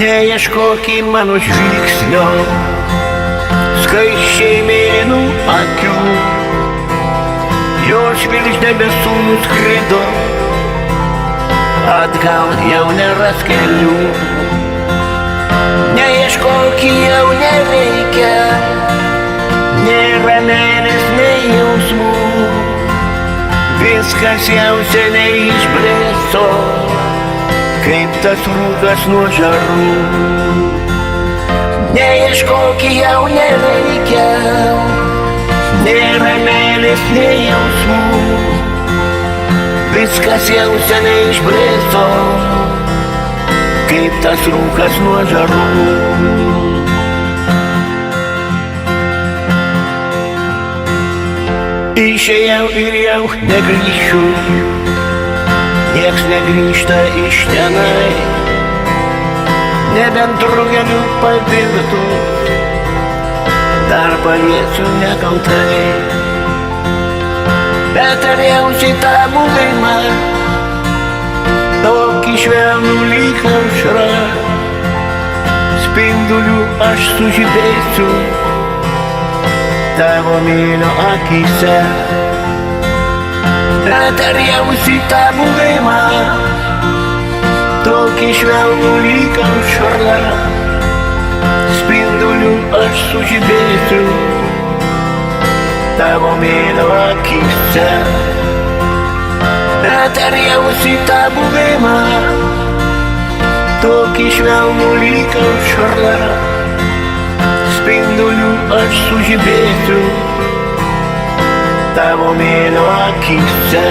Neieškok į mano žvilgsnio, skaisčiai mėlynų akių. Jos virš debesų nuskrido, atgal jau neras kelių. Neieškok, jau nereikia, nėra meilės, nei jausmų. Viskas jau seniai išblėso, kaip tas rūkas nuo žarų. Neieškok, jau nereikia, nėra meilės, nei jausmų. Viskas jau seniai išblėso, kaip tas rūkas nuo žarų. Išėjau ir jau negrįšiu, nieks negrįžta iš tenai, nebent rugeliu pavirtų, dar paliesiu nekaltai. Bet ar jausi tą buvimą, tokį švelnų lyg aušra, spindulių aš sužibėsiu tavo mylio akyse. Bet ar jausi tą buvimą, tokį švelnų lyg aušra, spindulių aš sužibėsiu tavo mylio akyse. Bet ar jausi tą buvimą, tokį švelnų lyg aušra, spindulių aš sužibėsiu tavo mylio akyse.